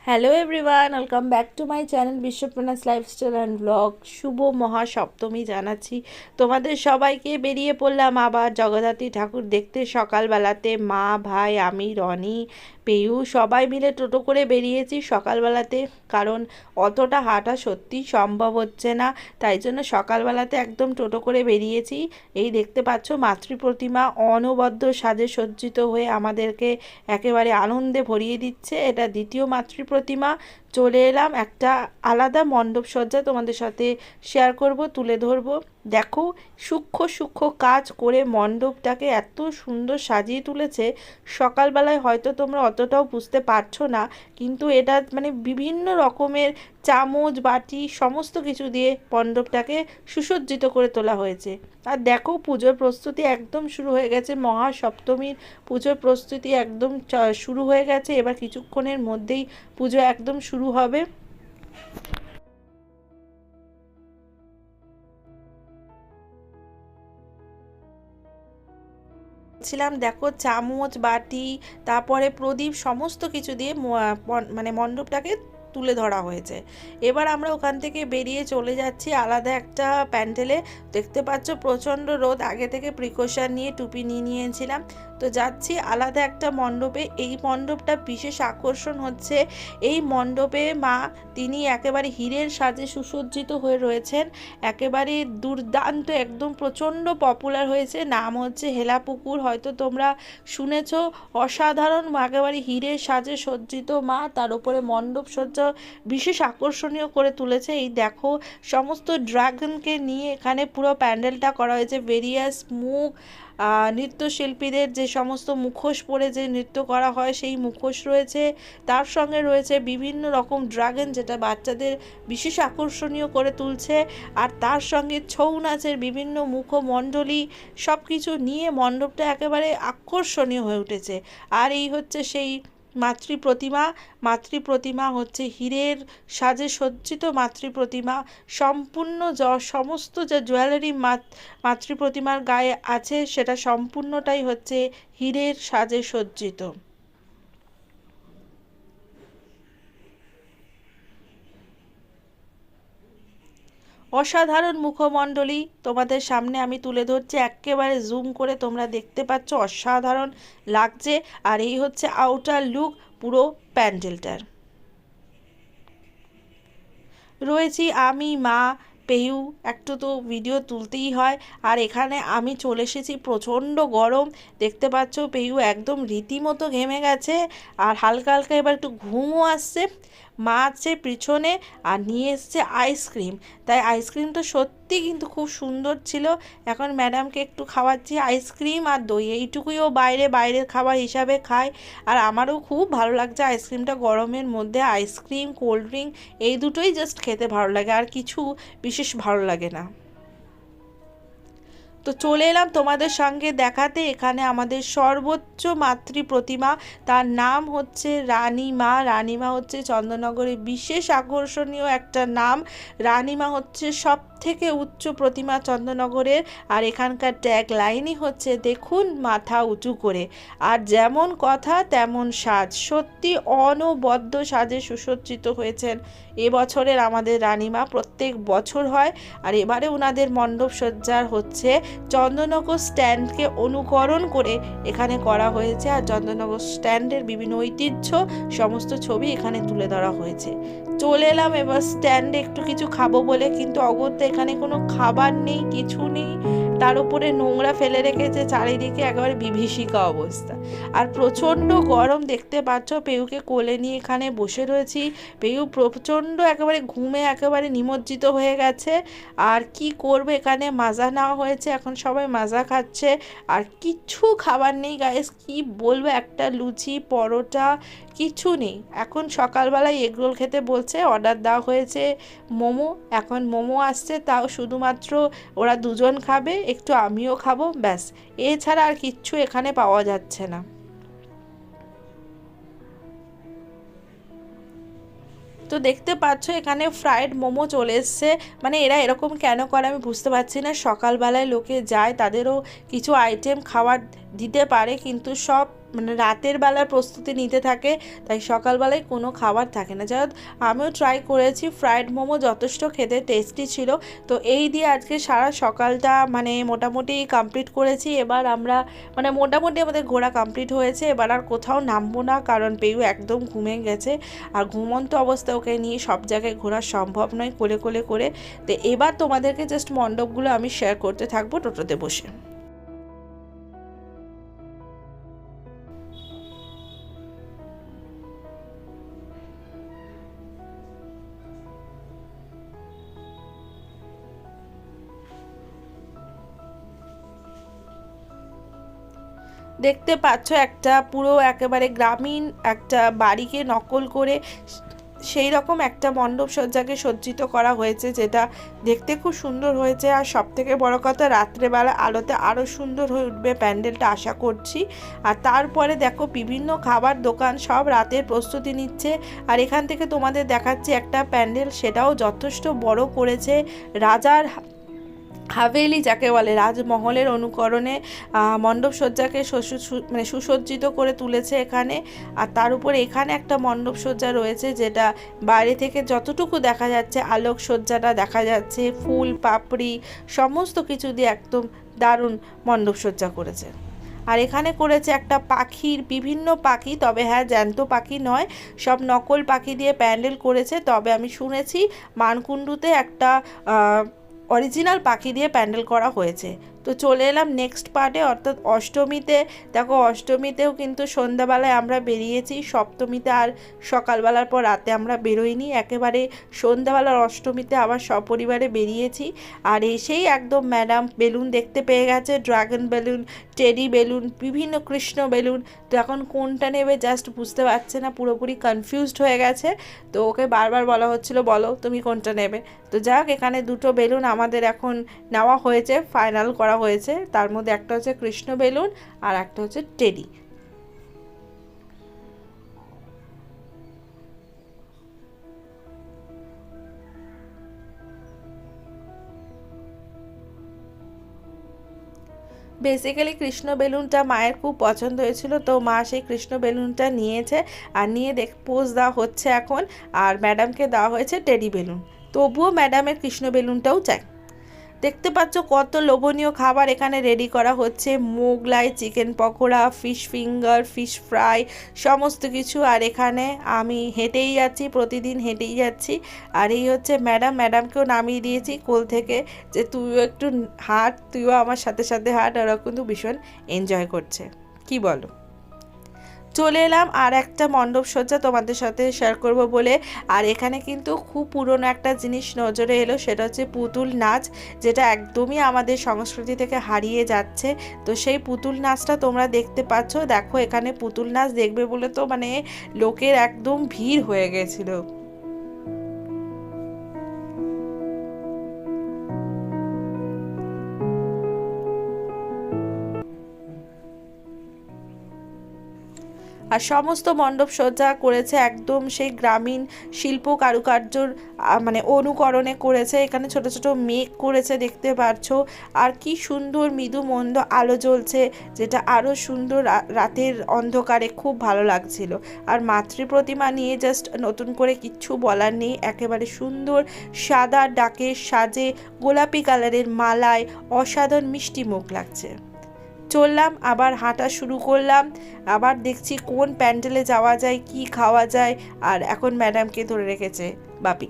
Hello everyone, welcome back to my channel বিশ্বপ্রনাস lifestyle and blog. শুভ মহাসপ্তমী জানাচ্ছি তোমাদের সবাইকে। বেরিয়ে পড়লাম আবার জগদ্ধাত্রী ঠাকুর দেখতে সকালবেলাতে। মা, ভাই, আমি, রনি, পেয়ু সবাই মিলে টোটো করে বেরিয়েছি সকালবেলাতে, কারণ অতটা হাঁটা সত্যি সম্ভব হচ্ছে না। তাই জন্য সকালবেলাতে একদম টোটো করে বেরিয়েছি। এই দেখতে পাচ্ছ মাতৃ প্রতিমা অনবদ্য সাজে সজ্জিত হয়ে আমাদেরকে একেবারে আনন্দে ভরিয়ে দিচ্ছে। এটা দ্বিতীয় মাতৃ প্রতিমা। চলে এলাম একটা আলাদা মণ্ডপ সজ্জা তোমাদের সাথে শেয়ার করব, তুলে ধরবো। দেখো, সূক্ষ্ম সূক্ষ্ম কাজ করে মণ্ডপটাকে এত সুন্দর সাজিয়ে তুলেছে। সকালবেলায় হয়তো তোমরা অতটাও বুঝতে পারছো না, কিন্তু এটা মানে বিভিন্ন রকমের চামচ, বাটি সমস্ত কিছু দিয়ে মণ্ডপটাকে সুসজ্জিত করে তোলা হয়েছে। আর দেখো, পুজোর প্রস্তুতি একদম শুরু হয়ে গেছে। মহাসপ্তমীর পুজোর প্রস্তুতি একদম শুরু হয়ে গেছে। এবার কিছুক্ষণের মধ্যেই পুজো একদম শুরু হবে। ছিলাম, দেখো চামচ, বাটি, তারপরে প্রদীপ সমস্ত কিছু দিয়ে মানে মণ্ডপটাকে তুলে ধরা হয়েছে। এবার আমরা ওখান থেকে বেরিয়ে চলে যাচ্ছি আলাদা একটা প্যান্ডেলে। দেখতে পাচ্ছ প্রচণ্ড রোদ, আগে থেকে প্রিকশন নিয়ে টুপি নিয়ে নিয়েছিলাম। তো যাচ্ছি আলাদা একটা মণ্ডপে। এই মণ্ডপটা বিশেষ আকর্ষণ হচ্ছে, এই মণ্ডপে মা তিনি একেবারে হীরের সাজে সুসজ্জিত হয়ে রয়েছেন। একেবারে দুর্দান্ত, একদম প্রচণ্ড পপুলার হয়েছে। নাম হচ্ছে হেলাপুকুর, হয়তো তোমরা শুনেছ। অসাধারণ, একেবারে হীরের সাজে সজ্জিত মা, তার উপরে মণ্ডপ সজ্জা বিশেষ আকর্ষণীয় করে তুলেছে। এই দেখো, সমস্ত ড্রাগনকে নিয়ে এখানে পুরো প্যান্ডেলটা করা হয়েছে। ভেরিয়াস মুখ, নৃত্যশিল্পীদের যে সমস্ত মুখোশ পরে যে নৃত্য করা হয় সেই মুখোশ রয়েছে। তার সঙ্গে রয়েছে বিভিন্ন রকম ড্রাগন, যেটা বাচ্চাদের বিশেষ আকর্ষণীয় করে তুলছে। আর তার সঙ্গে ছৌ নাচের বিভিন্ন মুখমণ্ডলী, সব কিছু নিয়ে মণ্ডপটা একেবারে আকর্ষণীয় হয়ে উঠেছে। আর এই হচ্ছে সেই মাতৃ প্রতিমা। মাতৃ প্রতিমা হচ্ছে হীরের সাজে সজ্জিত মাতৃ প্রতিমা। সম্পূর্ণ সমস্ত যে জুয়েলারি মাতৃ প্রতিমার গায়ে আছে, সেটা সম্পূর্ণটাই হচ্ছে হীরের সাজে সজ্জিত। অসাধারণ মুখমণ্ডলী তোমাদের সামনে আমি তুলে ধরছি, একেবারে জুম করে তোমরা দেখতে পাচ্ছ, অসাধারণ লাগছে। আর এই হচ্ছে আউটার লুক পুরো প্যান্ডেলটার। রয়েছি আমি, মা, পেয়ু। একটু তো ভিডিও তুলতেই হয়। আর এখানে আমি চলে এসেছি, প্রচণ্ড গরম। দেখতে পাচ্ছ পেয়ু একদম রীতিমতো ঘেমে গেছে, আর হালকা হালকা এবার একটু ঘুমও আসছে। মা আছে পিছনে, আর নিয়ে এসছে আইসক্রিম। তাই আইসক্রিমটা সত্যি কিন্তু খুব সুন্দর ছিল। এখন ম্যাডামকে একটু খাওয়াচ্ছি আইসক্রিম আর দই, এইটুকুই ও বাইরের খাবার হিসাবে খায়। আর আমারও খুব ভালো লাগছে আইসক্রিমটা। গরমের মধ্যে আইসক্রিম, কোল্ড ড্রিঙ্ক এই দুটোই জাস্ট খেতে ভালো লাগে, আর কিছু বিশেষ ভালো লাগে না। তো চলে এলাম তোমাদের সঙ্গে দেখাতে এখানে আমাদের সর্বোচ্চ মাতৃ প্রতিমা। তার নাম হচ্ছে রানীমা। রানীমা হচ্ছে চন্দননগরের বিশেষ আকর্ষণীয় একটা নাম। রানীমা হচ্ছে সব থেকে উচ্চ প্রতিমা চন্দননগরের। আর এখানকার ট্যাগ লাইনই হচ্ছে দেখুন মাথা উঁচু করে। আর যেমন কথা তেমন সাজ, সত্যি অনবদ্য সাজে সুসজ্জিত হয়েছেন এবছরের আমাদের রানীমা। প্রত্যেক বছর হয়, আর এবারে ওনাদের মণ্ডপ সজ্জার হচ্ছে চন্দননগর স্ট্যান্ডকে অনুকরণ করে এখানে করা হয়েছে। আর চন্দননগর স্ট্যান্ডের বিভিন্ন ঐতিহ্য সমস্ত ছবি এখানে তুলে ধরা হয়েছে। চলে এলাম এবার স্ট্যান্ডে একটু কিছু খাবো বলে, কিন্তু অগত্যা এখানে কোনো খাবার নেই, কিছু নেই। তার উপরে নোংরা ফেলে রেখেছে চারিদিকে, একেবারে বিভীষিকা অবস্থা। আর প্রচণ্ড গরম, দেখতে পাচ্ছ পেউকে কোলে নিয়ে এখানে বসে রয়েছি। পেউ প্রচণ্ড একেবারে ঘুমে একেবারে নিমজ্জিত হয়ে গেছে। আর কি করবে, এখানে মাজা নেওয়া হয়েছে, এখন সবাই মাজা খাচ্ছে। আর কিছু খাবার নেই গাইস, কি বলবো, একটা লুচি, পরোটা কিছু নেই। এখন সকালবেলায় এগরোল খেতে বলছে, অর্ডার দেওয়া হয়েছে মোমো। এখন মোমো আসছে, তাও শুধুমাত্র ওরা দুজন খাবে, একটু আমিও খাবো, ব্যাস। এছাড়া আর কিচ্ছু এখানে পাওয়া যাচ্ছে না। তো দেখতে পাচ্ছ এখানে ফ্রাইড মোমো চলে এসছে। মানে এরা এরকম কেন করে আমি বুঝতে পারছি না। সকালবেলায় লোকে যায়, তাদেরও কিছু আইটেম খাবার দিতে পারে, কিন্তু সব মানে রাতের বেলার প্রস্তুতি নিতে থাকে, তাই সকালবেলায় কোনো খাবার থাকে না। যাই হোক, আমিও ট্রাই করেছি, ফ্রাইড মোমো যথেষ্ট খেতে টেস্টি ছিল। তো এই দিয়ে আজকে সারা সকালটা মানে মোটামুটি কমপ্লিট করেছি। এবার আমরা মানে মোটামুটি আমাদের ঘোরা কমপ্লিট হয়েছে। এবার আর কোথাও নামবো না, কারণ পেউ একদম ঘুমিয়ে গেছে, আর ঘুমন্ত অবস্থায় ওকে নিয়ে সব জায়গায় ঘোরা সম্ভব নয় কোলে কোলে করে। তো এবার তোমাদেরকে জাস্ট মণ্ডপগুলো আমি শেয়ার করতে থাকবো টোটোতে বসে। দেখতে পাচ্ছ একটা পুরো একেবারে গ্রামীণ একটা বাড়িকে নকল করে সেই রকম একটা মণ্ডপ সজ্জাকে সজ্জিত করা হয়েছে, যেটা দেখতে খুব সুন্দর হয়েছে। আর সবথেকে বড় কথা, রাত্রেবেলা আলোতে আরও সুন্দর হয়ে উঠবে প্যান্ডেলটা আশা করছি। আর তারপরে দেখো বিভিন্ন খাবার দোকান সব রাতের প্রস্তুতি নিচ্ছে। আর এখান থেকে তোমাদের দেখাচ্ছি একটা প্যান্ডেল, সেটাও যথেষ্ট বড় করেছে। রাজার হাভেলি যাকে বলে, রাজমহলের অনুকরণে মণ্ডপ সজ্জাকে মানে সুসজ্জিত করে তুলেছে এখানে। আর তার উপরে এখানে একটা মণ্ডপ সজ্জা রয়েছে, যেটা বাইরে থেকে যতটুকু দেখা যাচ্ছে আলোক সজ্জাটা দেখা যাচ্ছে, ফুল পাপড়ি সমস্ত কিছু দিয়ে একদম দারুণ মণ্ডপ সজ্জা করেছে। আর এখানে করেছে একটা পাখির, বিভিন্ন পাখি, তবে হ্যাঁ জ্যান্ত পাখি নয়, সব নকল পাখি দিয়ে প্যান্ডেল করেছে। তবে আমি শুনেছি মানকুণ্ডুতে একটা অরিজিনাল পাখি দিয়ে প্যান্ডেল করা হয়েছে। তো চলে এলাম নেক্সট পার্টে, অর্থাৎ অষ্টমীতে। দেখো অষ্টমীতেও কিন্তু সন্ধ্যাবেলায় আমরা বেরিয়েছি, সপ্তমীতে আর সকালবেলার পর রাতে আমরা বেরোইনি, একেবারে সন্ধ্যাবেলার অষ্টমীতে আবার সপরিবারে বেরিয়েছি। আর এসেই একদম ম্যাডাম বেলুন দেখতে পেয়ে গেছে, ড্রাগন বেলুন, টেডি বেলুন, বিভিন্ন কৃষ্ণ বেলুন। তো এখন কোনটা নেবে জাস্ট বুঝতে পারছে না, পুরোপুরি কনফিউজড হয়ে গেছে। তো ওকে বারবার বলা হচ্ছিল বলো তুমি কোনটা নেবে। তো যাক, এখানে দুটো বেলুন আমাদের এখন নেওয়া হয়েছে, ফাইনাল করা হয়েছে। তার মধ্যে একটা হচ্ছে কৃষ্ণ বেলুন আর একটা হচ্ছে টেডি। বেসিক্যালি কৃষ্ণ বেলুনটা মায়ের খুব পছন্দ হয়েছিল, তো মা সেই কৃষ্ণ বেলুনটা নিয়েছে। আর নিয়ে পোজ দেওয়া হচ্ছে এখন। আর ম্যাডামকে দেওয়া হয়েছে টেডি বেলুন, তবুও ম্যাডামের কৃষ্ণ বেলুনটাও চাই। দেখতে পাচ্ছ কত লোভনীয় খাবার এখানে রেডি করা হচ্ছে, Mughlai, chicken pakora, fish finger, fish fry, সমস্ত কিছু। আর এখানে আমি হেঁটেই যাচ্ছি, প্রতিদিন হেঁটেই যাচ্ছি। আর এই হচ্ছে ম্যাডাম, ম্যাডামকেও নামিয়ে দিয়েছি কোল থেকে, যে তুইও একটু হাঁট, তুইও আমার সাথে সাথে হাঁট। ওরা কিন্তু ভীষণ এনজয় করছে, কি বলো। চলে এলাম আর একটা মণ্ডপ সজ্জা তোমাদের সাথে শেয়ার করব বলে। আর এখানে কিন্তু খুব পুরনো একটা জিনিস নজরে এলো, সেটা হচ্ছে পুতুল নাচ, যেটা একদমই আমাদের সংস্কৃতি থেকে হারিয়ে যাচ্ছে। তো সেই পুতুল নাচটা তোমরা দেখতে পাচ্ছ। দেখো এখানে পুতুল নাচ দেখবে বলে তো মানে লোকের একদম ভিড় হয়ে গেছিলো। আর সমস্ত মণ্ডপ সজ্জা করেছে একদম সেই গ্রামীণ শিল্প কারুকার্যর মানে অনুকরণে করেছে। এখানে ছোট ছোট মেঘ করেছে দেখতে পাচ্ছ। আর কি সুন্দর মৃদু মন্দ আলো জ্বলছে, যেটা আরও সুন্দর রাতের অন্ধকারে খুব ভালো লাগছিল। আর মাতৃ প্রতিমা নিয়ে জাস্ট নতুন করে কিচ্ছু বলার নেই, একেবারে সুন্দর সাদা ডাকের সাজে, গোলাপি কালারের মালায় অসাধারণ মিষ্টি মুখ লাগছে। চললাম, আবার হাঁটা শুরু করলাম, আবার দেখছি কোন প্যান্ডেলে যাওয়া যায়, কি খাওয়া যায়। আর এখন ম্যাডামকে ধরে রেখেছে বাপি।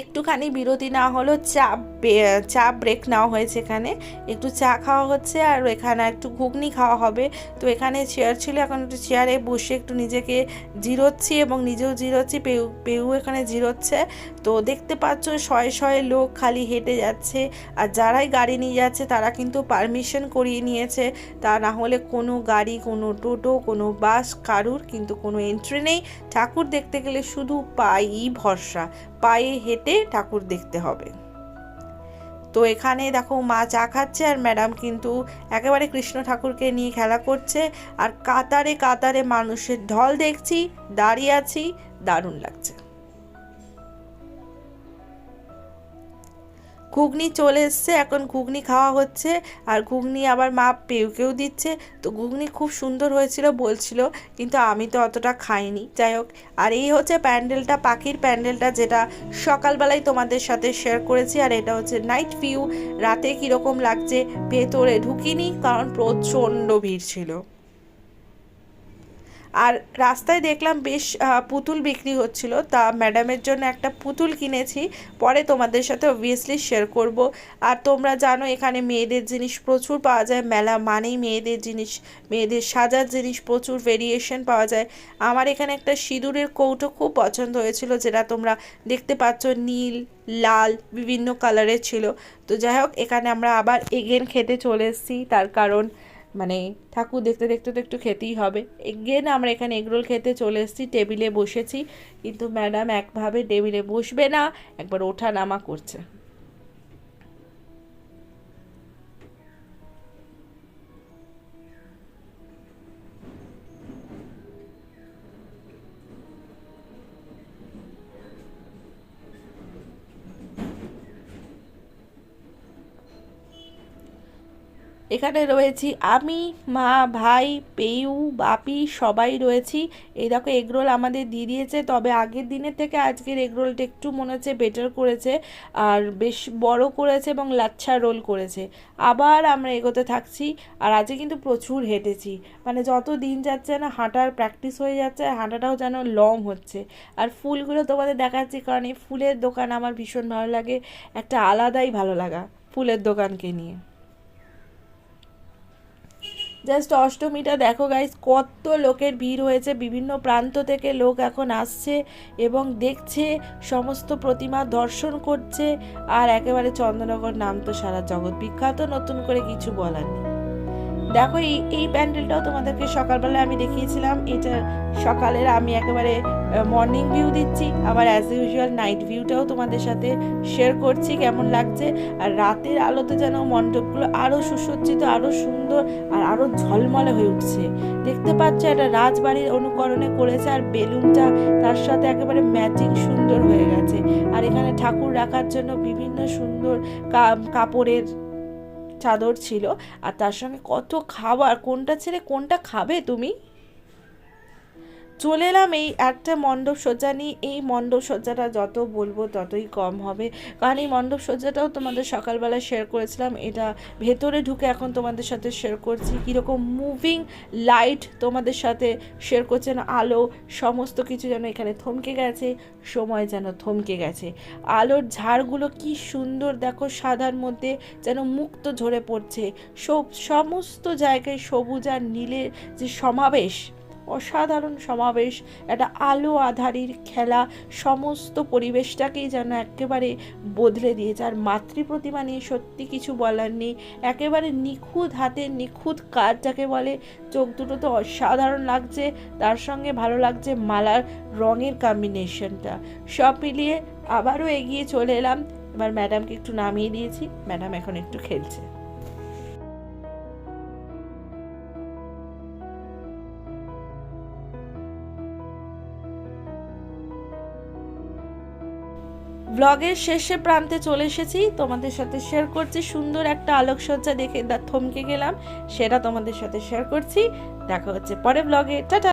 একটুখানি বিরতি না হলো, চা ব্রেক নেওয়া হয়েছে, এখানে একটু চা খাওয়া হচ্ছে আর এখানে একটু ঘুগনি খাওয়া হবে। তো এখানে চেয়ার ছিল, এখন একটু চেয়ারে বসে একটু নিজেকে জিরোচ্ছি এবং নিজেও জিরোচ্ছি, পেউ এখানে জিরোচ্ছে। তো দেখতে পাচ্ছ শয়ে শয়ে লোক খালি হেঁটে যাচ্ছে। আর যারাই গাড়ি নিয়ে যাচ্ছে তারা কিন্তু পারমিশন করিয়ে নিয়েছে, তা না হলে কোনো গাড়ি, কোনো টোটো, কোনো বাস, কারুর কিন্তু কোনো এন্ট্রি নেই। ঠাকুর দেখতে গেলে শুধু পায়েই ভরসা, পায়ে হেঁটে ঠাকুর দেখতে হবে। তো এখানে দেখো মা চা খাচ্ছে আর ম্যাডাম কিন্তু একেবারে কৃষ্ণ ঠাকুরকে নিয়ে খেলা করছে। আর কাতারে কাতারে মানুষের ঢল দেখছি, দাঁড়িয়ে আছি, দারুণ লাগছে। ঘুগনি চলে এসছে, এখন ঘুগনি খাওয়া হচ্ছে। আর ঘুগনি আবার মা পেউকেও দিচ্ছে। তো ঘুগনি খুব সুন্দর হয়েছিল বলছিল, কিন্তু আমি তো অতটা খাইনি, যাই হোক। আর এই হচ্ছে প্যান্ডেলটা, পাখির প্যান্ডেলটা, যেটা সকালবেলায় তোমাদের সাথে শেয়ার করেছি। আর এটা হচ্ছে নাইট ভিউ, রাতে কীরকম লাগছে। ভেতরে ঢুকিনি কারণ প্রচণ্ড ভিড় ছিল। আর রাস্তায় দেখলাম বেশ পুতুল বিক্রি হচ্ছিল, তা ম্যাডামের জন্য একটা পুতুল কিনেছি, পরে তোমাদের সাথে অবভিয়াসলি শেয়ার করব। আর তোমরা জানো এখানে মেয়েদের জিনিস প্রচুর পাওয়া যায়, মেলা মানেই মেয়েদের জিনিস, মেয়েদের সাজার জিনিস প্রচুর ভেরিয়েশন পাওয়া যায়। আমার এখানে একটা সিঁদুরের কৌটো খুব পছন্দ হয়েছিল, যেটা তোমরা দেখতে পাচ্ছ নীল, লাল, বিভিন্ন কালারের ছিল। তো যাই হোক, এখানে আমরা আবার এগেন খেতে চলে এসেছি, তার কারণ মানে ঠাকুর দেখতে দেখতে তো একটু খেতেই হবে। এগেন আমরা এখানে এগরোল খেতে চলে এসেছি, টেবিলে বসেছি, কিন্তু ম্যাডাম একভাবে টেবিলে বসবে না, একবার ওঠা নামা করছে। এখানে রয়েছি আমি, মা, ভাই, পেয়ু, বাপি, সবাই রয়েছি। এই দেখো এগরোল আমাদের দিয়ে দিয়েছে, তবে আগের দিনের থেকে আজকের এগরোলটা একটু মনে হচ্ছে বেটার করেছে, আর বেশ বড় করেছে এবং লাচ্ছা রোল করেছে। আবার আমরা এগোতে থাকছি। আর আজকে কিন্তু প্রচুর হেঁটেছি, মানে যত দিন যাচ্ছে না হাঁটার প্র্যাকটিস হয়ে যাচ্ছে, আর হাঁটাটাও যেন লং হচ্ছে। আর ফুলগুলো তোমাদের দেখাচ্ছি, কারণ এই ফুলের দোকান আমার ভীষণ ভালো লাগে, একটা আলাদাই ভালো লাগা ফুলের দোকানকে নিয়ে। জাস্ট অষ্টমীটা দেখো গাইস, কত লোকের ভিড় হয়েছে, বিভিন্ন প্রান্ত থেকে লোক এখন আসছে এবং দেখছে, সমস্ত প্রতিমা দর্শন করছে। আর একেবারে চন্দননগর নাম তো সারা জগৎ বিখ্যাত, নতুন করে কিছু বলার নেই। দেখো এই প্যান্ডেলটাও তোমাদেরকে সকালবেলায় আমি দেখিয়েছিলাম, এটা সকালের আমি একেবারে মর্নিং ভিউ দিচ্ছি, আবার অ্যাজ ইউজুয়াল নাইট ভিউটাও তোমাদের সাথে শেয়ার করছি কেমন লাগছে। আর রাতের আলোতে যেন মণ্ডপগুলো আরও সুসজ্জিত, আরও সুন্দর আর আরও ঝলমলে হয়ে উঠছে। দেখতে পাচ্ছ এটা রাজবাড়ির অনুকরণে করেছে, আর বেলুনটা তার সাথে একেবারে ম্যাচিং সুন্দর হয়ে গেছে। আর এখানে ঠাকুর রাখার জন্য বিভিন্ন সুন্দর কাপড়ের চাদর ছিল, আর তার সঙ্গে কত খাবার, কোনটা ছেড়ে কোনটা খাবে তুমি। চলে এলাম এই একটা মণ্ডপ সজ্জা নিয়ে। এই মণ্ডপ সজ্জাটা যত বলবো ততই কম হবে, কারণ এই মণ্ডপ সজ্জাটাও তোমাদের সকালবেলা শেয়ার করেছিলাম, এটা ভেতরে ঢুকে এখন তোমাদের সাথে শেয়ার করছি। কীরকম মুভিং লাইট তোমাদের সাথে শেয়ার করছেন, আলো, সমস্ত কিছু যেন এখানে থমকে গেছে, সময় যেন থমকে গেছে। আলোর ঝাড়গুলো কি সুন্দর দেখো, সাদার মধ্যে যেন মুক্ত ঝরে পড়ছে, সমস্ত জায়গায় সবুজ আর নীলের যে সমাবেশ, অসাধারণ সমাবেশ, একটা আলো আধারির খেলা, সমস্ত পরিবেশটাকেই যেন একেবারে বদলে দিয়েছে। আর মাতৃ প্রতিমা নিয়ে সত্যি কিছু বলার নেই, একেবারে নিখুঁত হাতের নিখুঁত কাজ যাকে বলে। চোখ দুটো তো অসাধারণ লাগছে, তার সঙ্গে ভালো লাগছে মালার রঙের কম্বিনেশনটা, সব মিলিয়ে আবারও এগিয়ে চলে এলাম। এবার ম্যাডামকে একটু নামিয়ে দিয়েছি, ম্যাডাম এখন একটু খেলছে। ব্লগের শেষে প্রান্তে চলে এসেছি, তোমাদের সাথে শেয়ার করছি। সুন্দর একটা আলোকসজ্জা দেখে থমকে গেলাম, সেটা তোমাদের সাথে শেয়ার করছি। দেখা হচ্ছে পরে ব্লগে, টাটা।